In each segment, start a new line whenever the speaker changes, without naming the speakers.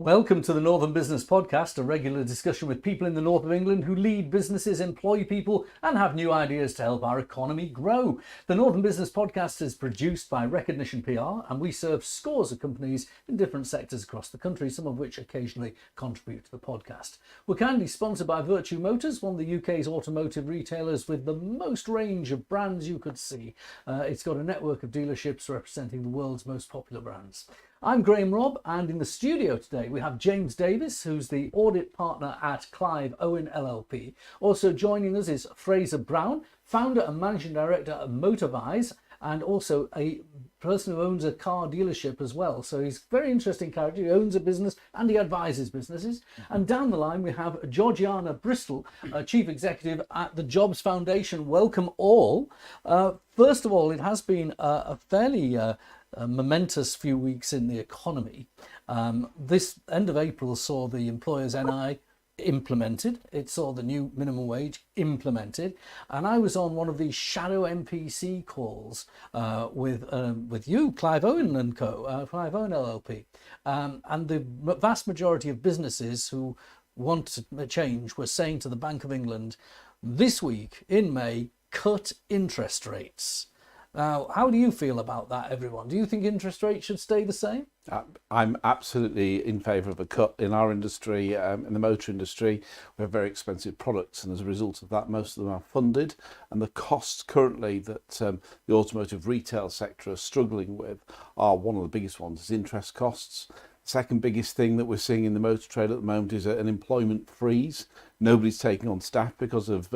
Welcome to the Northern Business Podcast, a regular discussion with people in the north of England who lead businesses, employ people and have new ideas to help our economy grow. The Northern Business Podcast is produced by Recognition PR and we serve scores of companies in different sectors across the country, some of which occasionally contribute to the podcast. We're kindly sponsored by Virtue Motors, one of the UK's automotive retailers with the most range of brands you could see. It's got a network of dealerships representing the world's most popular brands. I'm Robb, and in the studio today we have James Davies, who's the audit partner at Clive, Owen LLP. Also joining us is Fraser Brown, founder and managing director of MotorVise, and also a person who owns a car dealership as well. So he's a very interesting character. He owns a business and he advises businesses. And down the line we have Georgina Bristol, chief executive at the Jobs Foundation. Welcome all. First of all, it has been a fairly momentous few weeks in the economy. This end of April saw the employers' NI implemented. It saw the new minimum wage implemented, and I was on one of these shadow MPC calls with you, Clive Owen and Co, Clive Owen LLP, and the vast majority of businesses who want a change were saying to the Bank of England this week in May, cut interest rates. Now, how do you feel about that, everyone? Do you think interest rates should stay the same?
I'm absolutely in favour of a cut in our industry, in the motor industry. We have very expensive products, and as a result of that, most of them are funded. And the costs currently that the automotive retail sector are struggling with are one of the biggest ones, is interest costs. Second biggest thing that we're seeing in the motor trade at the moment is an employment freeze. Nobody's taking on staff because of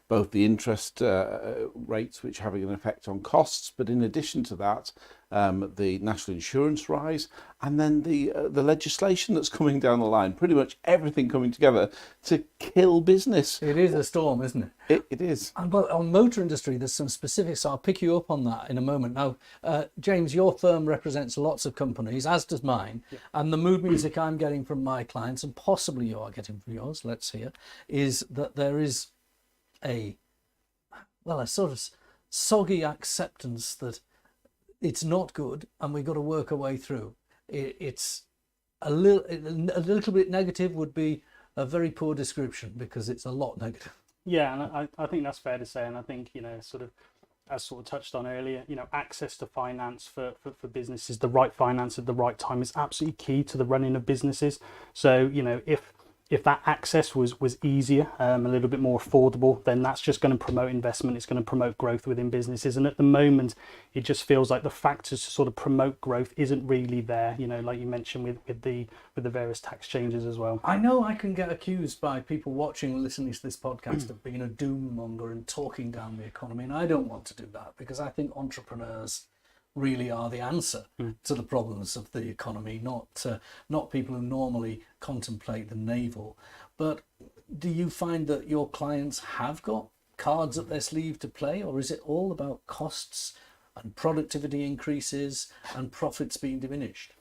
both the interest rates, which are having an effect on costs, but in addition to that, the national insurance rise, and then the legislation that's coming down the line. Pretty much everything coming together to kill business.
It is a storm, isn't it?
It is.
And well, on motor industry, there's some specifics. I'll pick you up on that in a moment. Now, James, your firm represents lots of companies, as does mine. Yeah. And the mood music I'm getting from my clients, and possibly you are getting from yours, let's hear, is that there is a sort of soggy acceptance that it's not good and we've got to work our way through. It's a little bit negative would be a very poor description, because it's a lot negative.
Yeah, and I think that's fair to say. And I think, sort of, as sort of touched on earlier, access to finance for businesses, the right finance at the right time is absolutely key to the running of businesses. So, if that access was easier, a little bit more affordable, then that's just going to promote investment. It's going to promote growth within businesses. And at the moment, it just feels like the factors to sort of promote growth isn't really there. Like you mentioned with the various tax changes as well.
I know I can get accused by people watching and listening to this podcast of being a doom monger and talking down the economy, and I don't want to do that, because I think entrepreneurs really are the answer to the problems of the economy, not people who normally contemplate the navel. But do you find that your clients have got cards up their sleeve to play, or is it all about costs and productivity increases and profits being diminished?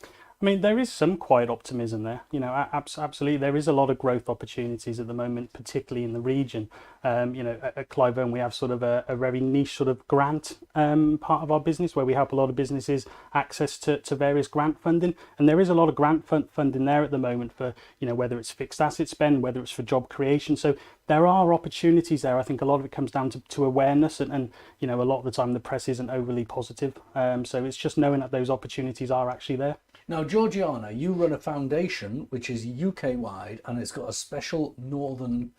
I mean, there is some quiet optimism there. Absolutely, there is a lot of growth opportunities at the moment, particularly in the region. At Clive Owen, we have sort of a very niche sort of grant part of our business, where we help a lot of businesses access to various grant funding. And there is a lot of grant funding there at the moment for, whether it's fixed asset spend, whether it's for job creation. So there are opportunities there. I think a lot of it comes down to awareness, and a lot of the time the press isn't overly positive. So it's just knowing that those opportunities are actually there.
Now, Georgina, you run a foundation which is UK-wide, and it's got a special Northern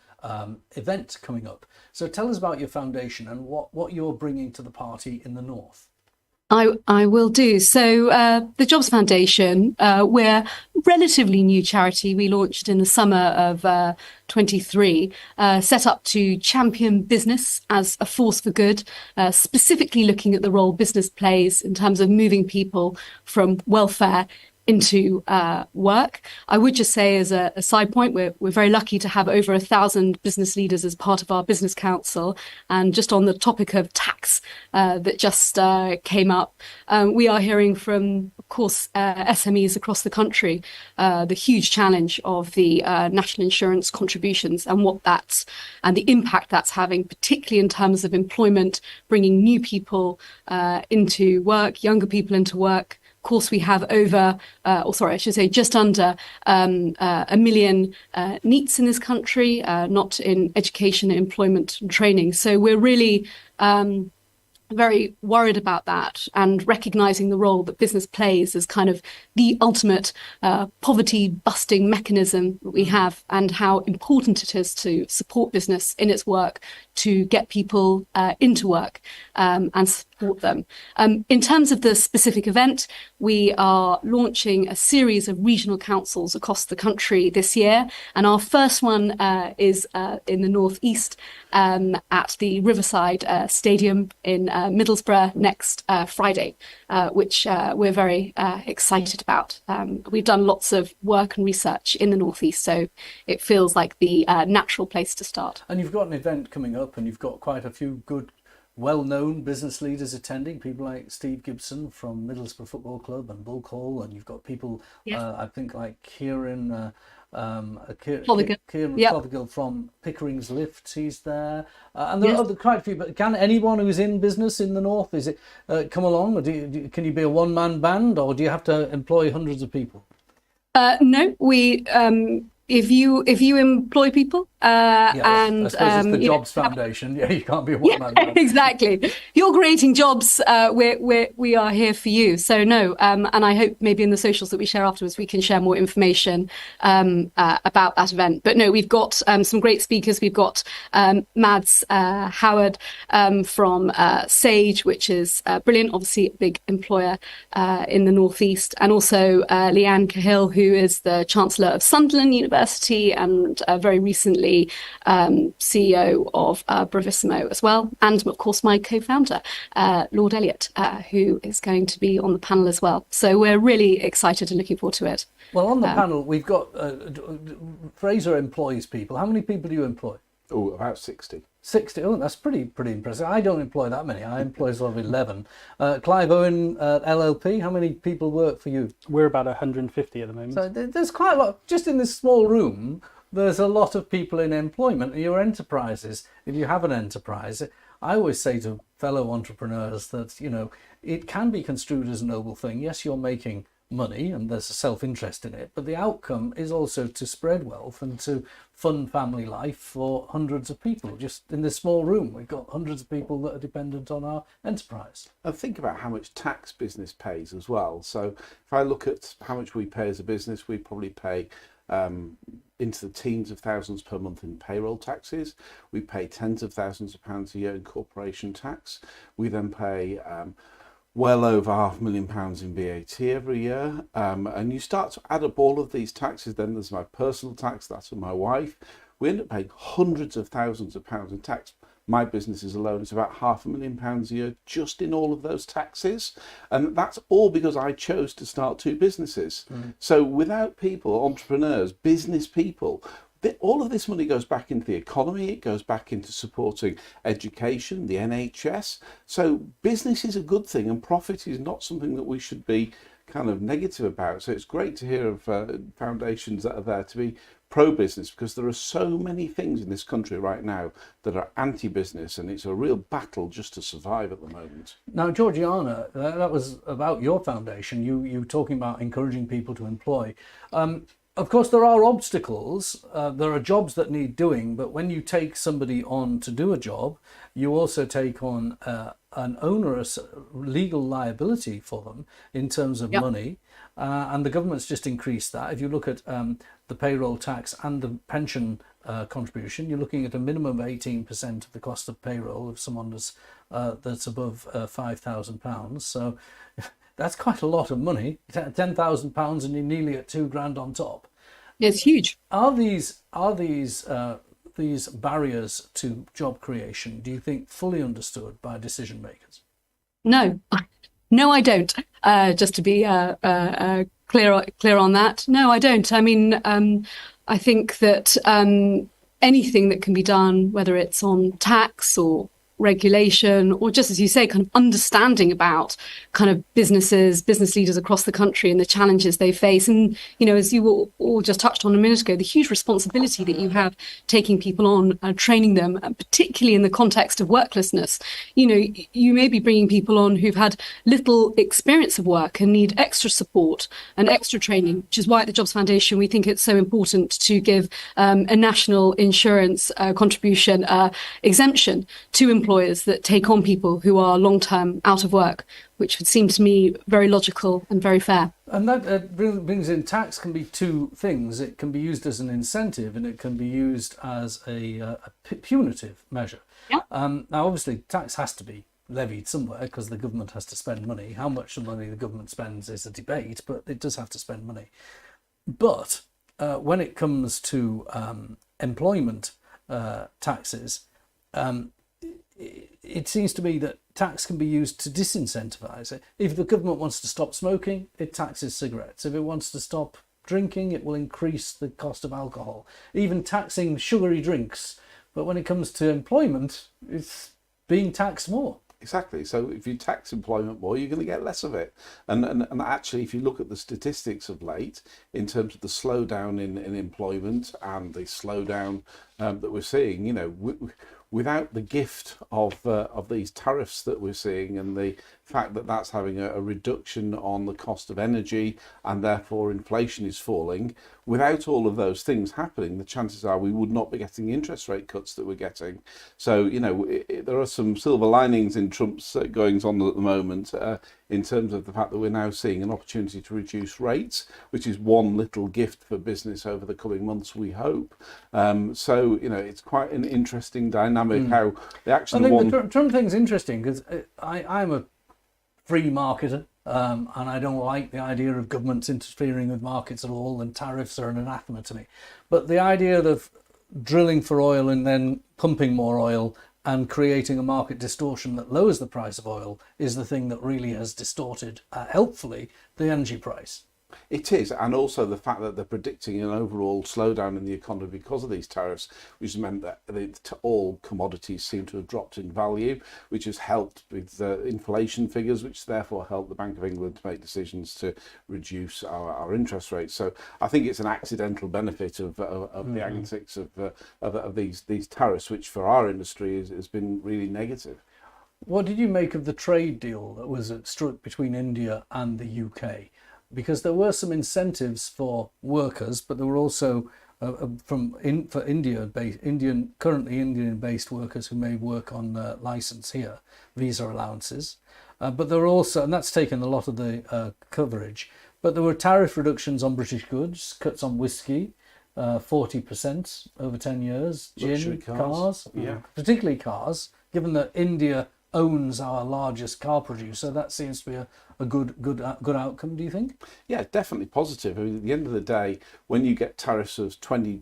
event coming up. So tell us about your foundation and what you're bringing to the party in the North.
I will do. So the Jobs Foundation, we're a relatively new charity. We launched in the summer of 23, set up to champion business as a force for good, specifically looking at the role business plays in terms of moving people from welfare into work. I would just say, as a side point, we're very lucky to have over 1,000 business leaders as part of our business council. And just on the topic of tax that just came up, we are hearing from, of course, SMEs across the country, the huge challenge of the national insurance contributions and and the impact that's having, particularly in terms of employment, bringing new people into work, younger people into work, course, we have just under 1 million NEETs in this country, not in education, employment and training. So we're really very worried about that, and recognizing the role that business plays as kind of the ultimate poverty busting mechanism that we have, and how important it is to support business in its work to get people into work and support them. In terms of the specific event, we are launching a series of regional councils across the country this year, and our first one is in the northeast at the Riverside Stadium in Middlesbrough next Friday, which we're very excited about. We've done lots of work and research in the northeast, so it feels like the natural place to start.
And you've got an event coming up, and you've got quite a few good well-known business leaders attending, people like Steve Gibson from Middlesbrough Football Club and Bulk Hall, and you've got people, I think, like Kieran Fothergill from Pickering's Lifts, he's there, and there are quite a few. But can anyone who's in business in the north, is it come along, or can you be a one-man band, or do you have to employ hundreds of people?
No, we. If you employ people,
I suppose it's the Jobs Foundation. Yeah, you can't be a one-man band.
Exactly. If you're creating jobs, we are here for you. So no, and I hope maybe in the socials that we share afterwards, we can share more information about that event. But no, we've got some great speakers. We've got Mads Howard from Sage, which is brilliant, obviously a big employer in the northeast, and also Leanne Cahill, who is the Chancellor of Sunderland University and very recently CEO of Bravissimo as well, and of course my co-founder Lord Elliot, who is going to be on the panel as well. So we're really excited and looking forward to it.
Well, on the panel we've got Fraser employs people. How many people do you employ?
Oh, about 60.
60. Oh, that's pretty impressive. I don't employ that many. I employ sort of 11. Clive, Owen, LLP, how many people work for you?
We're about 150 at the moment.
So there's quite a lot. Just in this small room, there's a lot of people in employment. And your enterprises, if you have an enterprise, I always say to fellow entrepreneurs that, it can be construed as a noble thing. Yes, you're making money and there's a self-interest in it, but the outcome is also to spread wealth and to fund family life for hundreds of people. Just in this small room, we've got hundreds of people that are dependent on our enterprise.
And think about how much tax business pays as well. So if I look at how much we pay as a business, we probably pay into the teens of thousands per month in payroll taxes. We pay tens of thousands of pounds a year in corporation tax. We then pay well over £500,000 in VAT every year, and you start to add up all of these taxes. Then there's my personal tax, that's of my wife. We end up paying hundreds of thousands of pounds in tax. My businesses alone is about £500,000 a year just in all of those taxes, and that's all because I chose to start two businesses. So without people, entrepreneurs, business people, all of this money goes back into the economy, it goes back into supporting education, the NHS. So business is a good thing, and profit is not something that we should be kind of negative about. So it's great to hear of foundations that are there to be pro-business, because there are so many things in this country right now that are anti-business, and it's a real battle just to survive at the moment.
Now, Georgina, that was about your foundation. You talking about encouraging people to employ. Of course, there are obstacles. There are jobs that need doing, but when you take somebody on to do a job, you also take on an onerous legal liability for them in terms of money. And the government's just increased that. If you look at the payroll tax and the pension contribution, you're looking at a minimum of 18% of the cost of payroll if someone that's above £5,000. So that's quite a lot of money. £10,000 and you're nearly at £2,000 on top.
It's huge.
Are these barriers to job creation, do you think, fully understood by decision makers?
No, I don't. Just to be clear on that. No, I don't. I mean, I think that anything that can be done, whether it's on tax or regulation, or just as you say, kind of understanding about kind of business leaders across the country and the challenges they face. And, as you all just touched on a minute ago, the huge responsibility that you have taking people on, training them, particularly in the context of worklessness. You may be bringing people on who've had little experience of work and need extra support and extra training, which is why at the Jobs Foundation we think it's so important to give a national insurance contribution exemption to employers that take on people who are long-term out of work, which would seem to me very logical and very fair.
And that brings in, tax can be two things. It can be used as an incentive and it can be used as a punitive measure.
Yeah.
Now, obviously, tax has to be levied somewhere because the government has to spend money. How much money the government spends is a debate, but it does have to spend money. But when it comes to employment taxes, it seems to me that tax can be used to disincentivize it. If the government wants to stop smoking, it taxes cigarettes. If it wants to stop drinking, it will increase the cost of alcohol, even taxing sugary drinks. But when it comes to employment, it's being taxed more.
Exactly. So if you tax employment more, you're going to get less of it. And actually, if you look at the statistics of late, in terms of the slowdown in employment and the slowdown that we're seeing, without the gift of these tariffs that we're seeing and the fact that that's having a reduction on the cost of energy and therefore inflation is falling, without all of those things happening, the chances are we would not be getting the interest rate cuts that we're getting. So, there are some silver linings in Trump's goings on at the moment in terms of the fact that we're now seeing an opportunity to reduce rates, which is one little gift for business over the coming months, we hope. So, it's quite an interesting dynamic how they actually
I think the Trump thing's interesting because I'm a free marketer, and I don't like the idea of governments interfering with markets at all, and tariffs are an anathema to me. But the idea of drilling for oil and then pumping more oil and creating a market distortion that lowers the price of oil is the thing that really has distorted, helpfully, the energy price.
It is, and also the fact that they're predicting an overall slowdown in the economy because of these tariffs, which has meant that all commodities seem to have dropped in value, which has helped with inflation figures, which therefore helped the Bank of England to make decisions to reduce our interest rates. So I think it's an accidental benefit of the antics of these tariffs, which for our industry has been really negative.
What did you make of the trade deal that was struck between India and the UK? Because there were some incentives for workers, but there were also for currently Indian-based workers who may work on license here, visa allowances. But there were also, and that's taken a lot of the coverage. But there were tariff reductions on British goods, cuts on whiskey, 40% over 10 years,
luxury
gin, cars, particularly cars. Given that India owns our largest car producer, that seems to be a good outcome, do you think?
Yeah, definitely positive. I mean, at the end of the day, when you get tariffs of 20%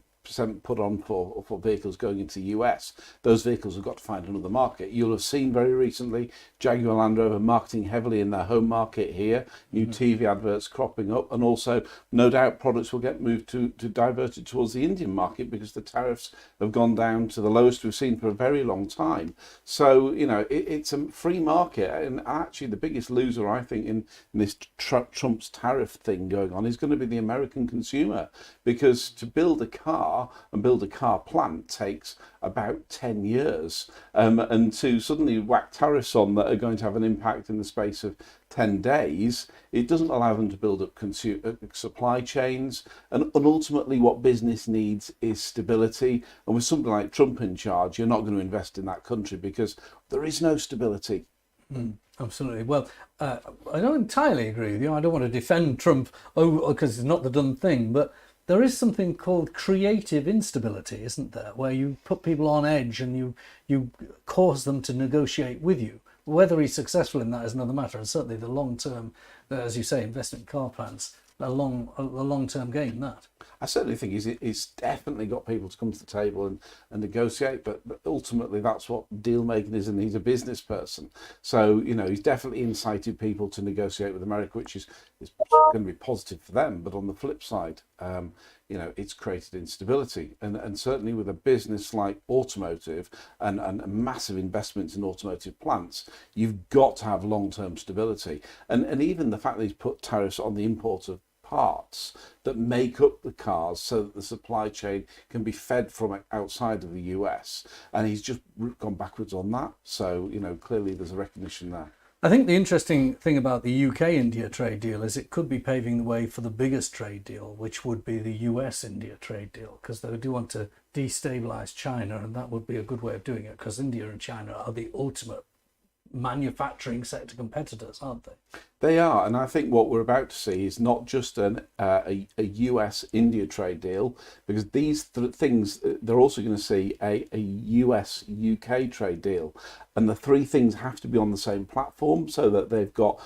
put on for vehicles going into the US, those vehicles have got to find another market. You'll have seen very recently Jaguar Land Rover marketing heavily in their home market here, new TV adverts cropping up, and also no doubt products will get moved to diverted towards the Indian market because the tariffs have gone down to the lowest we've seen for a very long time. So, it's a free market, and actually the biggest loser, I think, in this Trump's tariff thing going on is going to be the American consumer, because to build a car and build a car plant takes about 10 years, and to suddenly whack tariffs on that are going to have an impact in the space of 10 days, it doesn't allow them to build up supply chains, and ultimately what business needs is stability. And with something like Trump in charge, you're not going to invest in that country because there is no stability.
Absolutely. Well, I don't entirely agree with you. I don't want to defend Trump because it's not the done thing, but there is something called creative instability, isn't there? Where you put people on edge and you cause them to negotiate with you. Whether he's successful in that is another matter. And certainly the long-term, as you say, investment in car plants, a long-term game, that.
I certainly think he's definitely got people to come to the table and negotiate, but ultimately that's what deal making is, and he's a business person. So, he's definitely incited people to negotiate with America, which is going to be positive for them. But on the flip side, it's created instability. And certainly with a business like automotive and massive investments in automotive plants, you've got to have long-term stability. And even the fact that he's put tariffs on the import of parts that make up the cars so that the supply chain can be fed from outside of the US, and he's just gone backwards on that. So clearly there's a recognition there.
I think the interesting thing about the UK-India trade deal is it could be paving the way for the biggest trade deal, which would be the US-India trade deal, because they do want to destabilize China, and that would be a good way of doing it, because India and China are the ultimate manufacturing sector competitors, aren't they?
They are, and I think what we're about to see is not just a US-India trade deal, because these things, they're also going to see a US-UK trade deal, and the three things have to be on the same platform so that they've got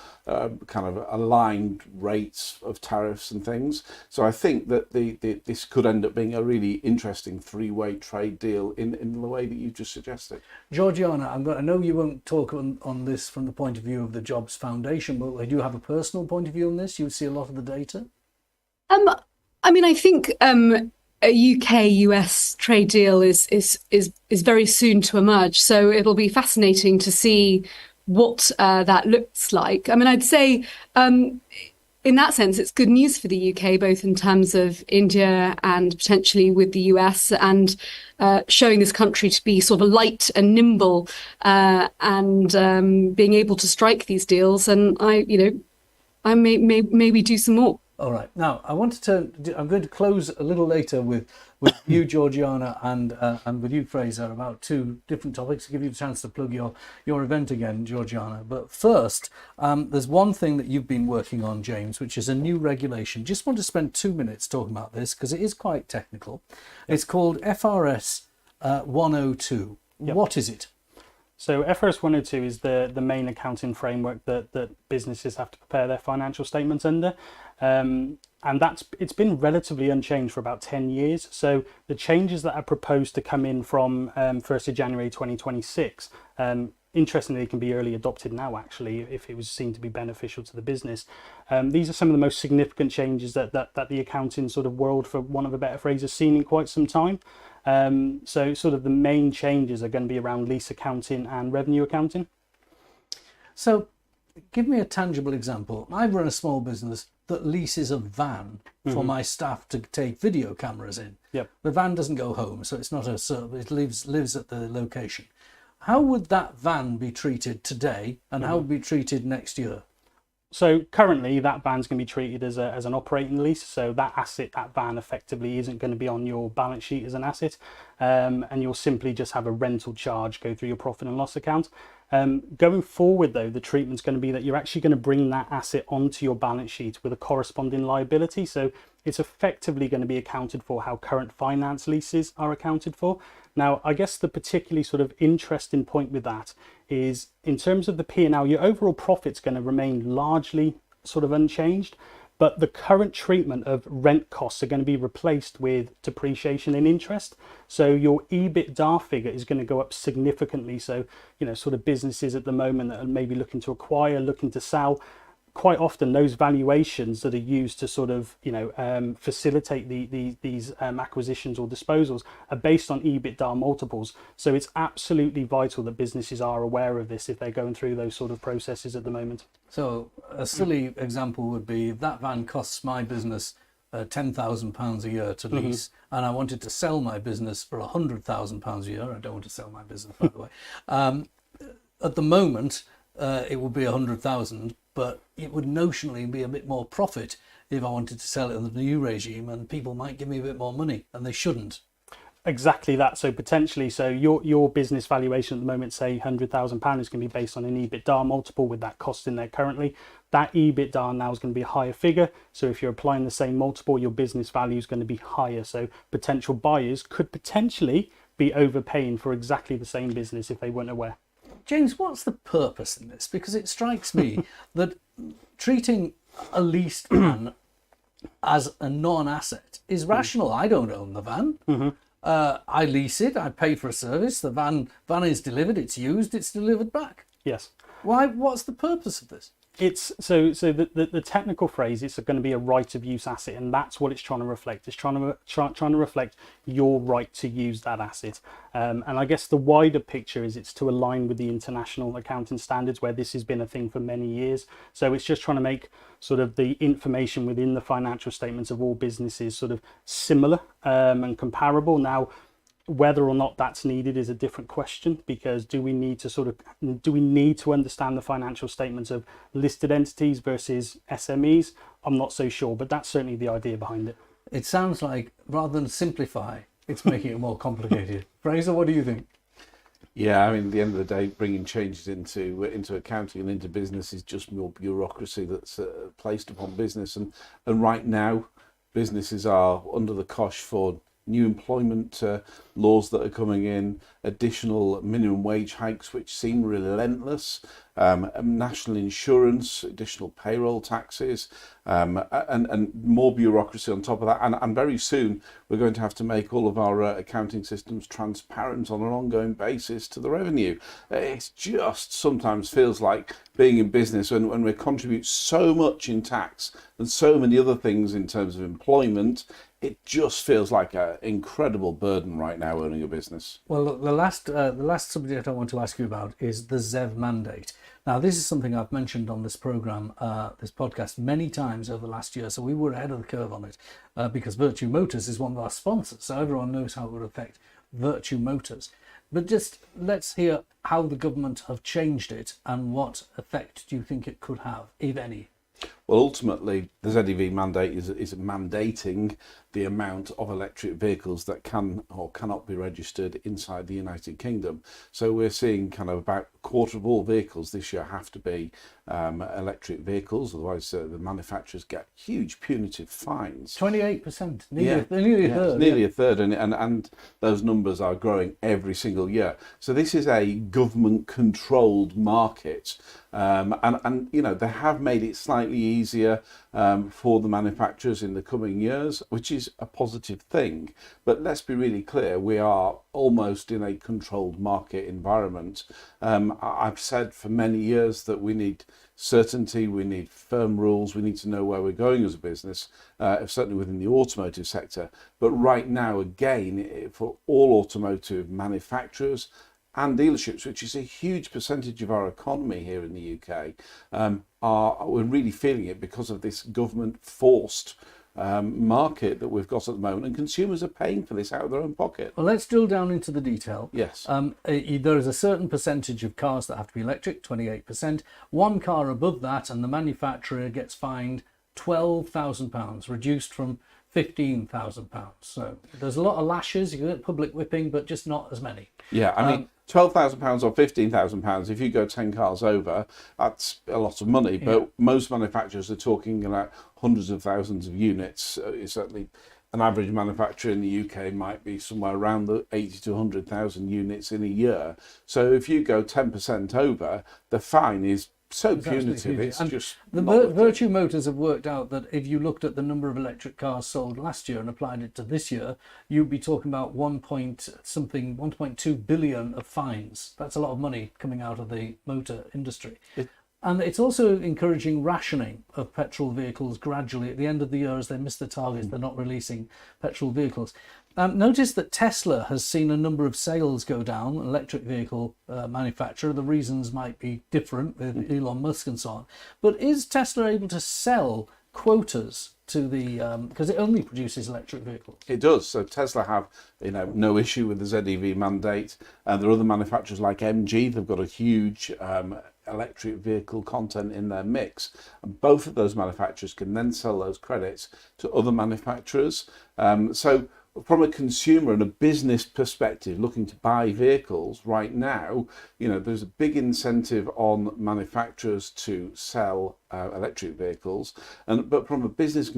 kind of aligned rates of tariffs and things. So I think that this could end up being a really interesting three-way trade deal in the way that you just suggested.
Georgiana, I know you won't talk on this from the point of view of the Jobs Foundation, but they do have a personal point of view on this. You see a lot of the data.
I think a UK-US trade deal is very soon to emerge, so it'll be fascinating to see what that looks like. I'd say in that sense, it's good news for the UK, both in terms of India and potentially with the US, and showing this country to be sort of light and nimble, and being able to strike these deals. And I may maybe do some more.
All right. Now, I'm going to close a little later with you, Georgiana, and with you, Fraser, about two different topics to give you a chance to plug your event again, Georgiana. But first, there's one thing that you've been working on, James, which is a new regulation. Just want to spend 2 minutes talking about this because it is quite technical. It's called FRS 102.
Yep.
What is it?
So FRS 102 is the main accounting framework that businesses have to prepare their financial statements under. And it's been relatively unchanged for about 10 years. So the changes that are proposed to come in from 1st of January 2026, interestingly, can be early adopted now, actually, if it was seen to be beneficial to the business. These are some of the most significant changes that the accounting sort of world, for want of a better phrase, has seen in quite some time. So sort of the main changes are going to be around lease accounting and revenue accounting.
So give me a tangible example. I run a small business that leases a van for my staff to take video cameras in.
Yep.
The van doesn't go home, so it's not a service. It lives at the location. How would that van be treated today, and how would it be treated next year?
So currently that van's going to be treated as an operating lease. So that van effectively isn't going to be on your balance sheet as an asset. And you'll simply just have a rental charge go through your profit and loss account. Going forward, though, the treatment's going to be that you're actually going to bring that asset onto your balance sheet with a corresponding liability. So it's effectively going to be accounted for how current finance leases are accounted for. Now, I guess the particularly sort of interesting point with that is in terms of the P&L, your overall profit's going to remain largely sort of unchanged, but the current treatment of rent costs are going to be replaced with depreciation and interest. So your EBITDA figure is going to go up significantly. So, sort of businesses at the moment that are maybe looking to acquire, looking to sell, quite often those valuations that are used to sort of facilitate these acquisitions or disposals are based on EBITDA multiples. So it's absolutely vital that businesses are aware of this if they're going through those sort of processes at the moment. So
a silly example would be if that van costs my business £10,000 a year to lease, and I wanted to sell my business for £100,000 a year. I don't want to sell my business, by the way. At the moment, it would be 100,000, but it would notionally be a bit more profit if I wanted to sell it under the new regime, and people might give me a bit more money, and they shouldn't.
Exactly that. So potentially, your business valuation at the moment, say £100,000, is going to be based on an EBITDA multiple with that cost in there currently. That EBITDA now is going to be a higher figure. So if you're applying the same multiple, your business value is going to be higher. So potential buyers could potentially be overpaying for exactly the same business if they weren't aware.
James, what's the purpose in this? Because it strikes me that treating a leased van as a non-asset is rational. I don't own the van. I lease it. I pay for a service. The van is delivered. It's used. It's delivered back.
Yes.
Why? What's the purpose of this?
It's the technical phrase, it's going to be a right of use asset, and that's what it's trying to reflect. It's trying to reflect your right to use that asset. And I guess the wider picture is it's to align with the international accounting standards, where this has been a thing for many years. So it's just trying to make sort of the information within the financial statements of all businesses sort of similar and comparable. Now, whether or not that's needed is a different question, because do we need to understand the financial statements of listed entities versus SMEs? I'm not so sure, but that's certainly the idea behind it.
It sounds like rather than simplify, it's making it more complicated. Fraser, what do you think?
Yeah, I mean, at the end of the day, bringing changes into accounting and into business is just more bureaucracy that's placed upon business. And right now, businesses are under the cosh for new employment laws that are coming in, additional minimum wage hikes which seem relentless, national insurance, additional payroll taxes, and more bureaucracy on top of that. And very soon we're going to have to make all of our accounting systems transparent on an ongoing basis to the revenue. It just sometimes feels like being in business when we contribute so much in tax and so many other things in terms of employment. It just feels like an incredible burden right now owning a business.
Well, the last subject I want to ask you about is the ZEV mandate. Now, this is something I've mentioned on this program, this podcast, many times over the last year, so we were ahead of the curve on it because Virtue Motors is one of our sponsors, so everyone knows how it would affect Virtue Motors. But just let's hear how the government have changed it and what effect do you think it could have, if any?
Well, ultimately, the ZEV mandate is mandating the amount of electric vehicles that can or cannot be registered inside the United Kingdom. So we're seeing kind of about a quarter of all vehicles this year have to be electric vehicles, otherwise the manufacturers get huge punitive fines.
28%, nearly a third.
Nearly a third, and those numbers are growing every single year. So this is a government-controlled market, and you know, they have made it slightly easier for the manufacturers in the coming years, which is a positive thing. But let's be really clear, we are almost in a controlled market environment. I've said for many years that we need certainty, we need firm rules, we need to know where we're going as a business, certainly within the automotive sector. But right now, again, for all automotive manufacturers and dealerships, which is a huge percentage of our economy here in the UK, we're really feeling it because of this government-forced market that we've got at the moment, and consumers are paying for this out of their own pocket.
Well, let's drill down into the detail.
Yes.
There is a certain percentage of cars that have to be electric, 28%. One car above that, and the manufacturer gets fined £12,000, reduced from £15,000. So there's a lot of lashes, you get public whipping, but just not as many.
Yeah, I mean, £12,000 or £15,000, if you go 10 cars over, that's a lot of money. But most manufacturers are talking about hundreds of thousands of units. Certainly, an average manufacturer in the UK might be somewhere around the 80 to 100,000 units in a year. So if you go 10% over, the fine is so punitive. It's
and
just
the Virtue Motors have worked out that if you looked at the number of electric cars sold last year and applied it to this year, you'd be talking about 1.2 billion of fines. That's a lot of money coming out of the motor industry. And it's also encouraging rationing of petrol vehicles gradually. At the end of the year, as they miss the targets, they're not releasing petrol vehicles. Notice that Tesla has seen a number of sales go down, electric vehicle manufacturer. The reasons might be different with Elon Musk and so on. But is Tesla able to sell quotas to the, because it only produces electric vehicles?
It does. So Tesla have, no issue with the ZEV mandate. There are other manufacturers like MG. They've got a huge electric vehicle content in their mix, and both of those manufacturers can then sell those credits to other manufacturers. So from a consumer and a business perspective looking to buy vehicles right now, there's a big incentive on manufacturers to sell electric vehicles, but from a business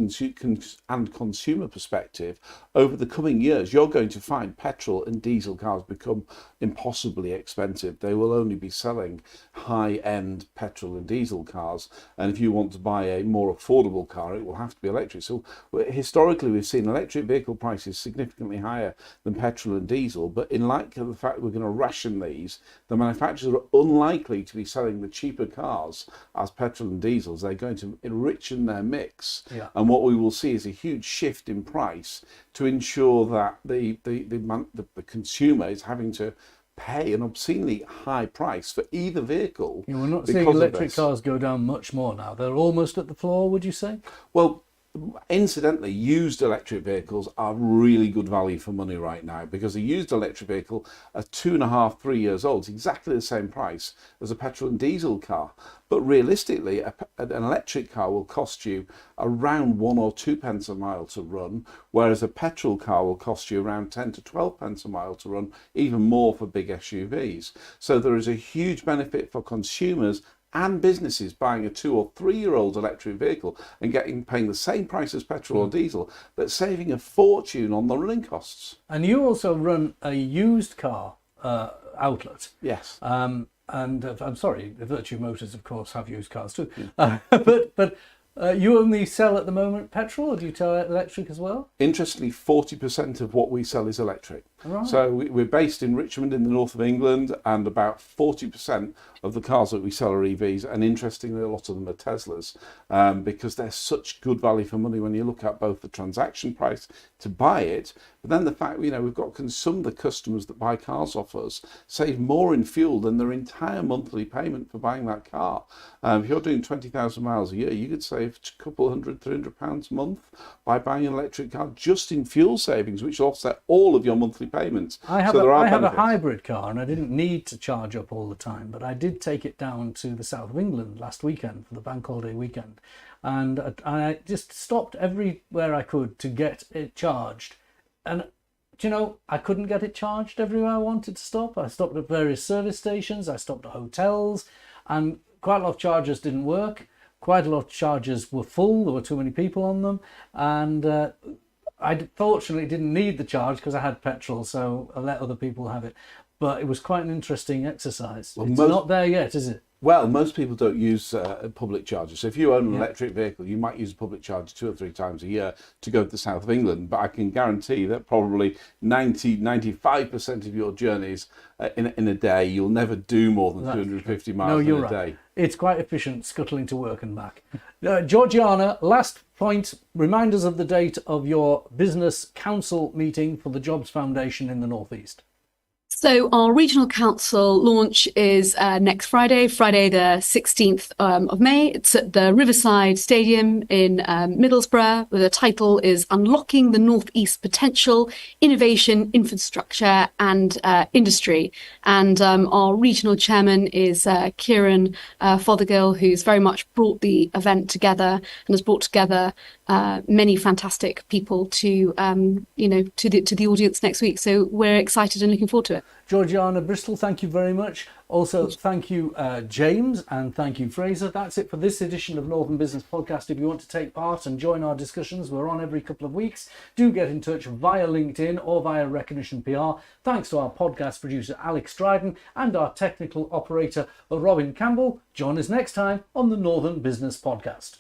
and consumer perspective, over the coming years, you're going to find petrol and diesel cars become impossibly expensive. They will only be selling high-end petrol and diesel cars, and if you want to buy a more affordable car, it will have to be electric. So historically, we've seen electric vehicle prices significantly higher than petrol and diesel, but in light of the fact we're going to ration these, the manufacturers are unlikely to be selling the cheaper cars as petrol and diesels. They're going to enrichen their mix, and what we will see is a huge shift in price to ensure that the consumer is having to pay an obscenely high price for either vehicle.
We're not seeing electric cars go down much more now. They're almost at the floor, would you say?
Well, incidentally, used electric vehicles are really good value for money right now, because a used electric vehicle at 2.5, 3 years old is exactly the same price as a petrol and diesel car. But realistically, an electric car will cost you around 1 or 2 pence a mile to run, whereas a petrol car will cost you around 10 to 12 pence a mile to run, even more for big SUVs. So there is a huge benefit for consumers and businesses buying a 2 or 3 year old electric vehicle and paying the same price as petrol or diesel, but saving a fortune on the running costs.
And you also run a used car outlet.
Yes.
And I'm sorry, Virtue Motors, of course, have used cars too. But you only sell at the moment petrol, or do you sell electric as well?
Interestingly, 40% of what we sell is electric.
Right.
So we're based in Richmond in the north of England, and about 40% of the cars that we sell are EVs, and interestingly, a lot of them are Teslas, because they're such good value for money when you look at both the transaction price to buy it, but then the fact, we've got some of the customers that buy cars off us save more in fuel than their entire monthly payment for buying that car. If you're doing 20,000 miles a year, you could save a couple hundred, £300 a month by buying an electric car just in fuel savings, which will offset all of your monthly payments.
I have a hybrid car, and I didn't need to charge up all the time, but I did take it down to the south of England last weekend for the bank holiday weekend, and I just stopped everywhere I could to get it charged. And I couldn't get it charged everywhere I wanted to stop. I stopped at various service stations, I stopped at hotels, and quite a lot of chargers didn't work. Quite a lot of chargers were full, there were too many people on them, and I fortunately didn't need the charge because I had petrol, so I let other people have it. But it was quite an interesting exercise. Well, it's not there yet, is it?
Well, most people don't use public chargers. So if you own an electric vehicle, you might use a public charger 2 or 3 times a year to go to the south of England. But I can guarantee that probably 95% of your journeys in a day, you'll never do more than 250 miles in a day.
It's quite efficient scuttling to work and back. Georgina, last point, remind us of the date of your business council meeting for the Jobs Foundation in the North East.
So our regional council launch is next Friday the 16th of May. It's at the Riverside Stadium in Middlesbrough. The title is Unlocking the North East Potential, Innovation, Infrastructure and Industry. And our regional chairman is Kieran Fothergill, who's very much brought the event together and has brought together many fantastic people to the audience next week. So we're excited and looking forward to it.
Georgina, Bristol, thank you very much. Also, thank you, James, and thank you, Fraser. That's it for this edition of Northern Business Podcast. If you want to take part and join our discussions, we're on every couple of weeks. Do get in touch via LinkedIn or via Recognition PR. Thanks to our podcast producer, Alex Dryden, and our technical operator, Robin Campbell. Join us next time on the Northern Business Podcast.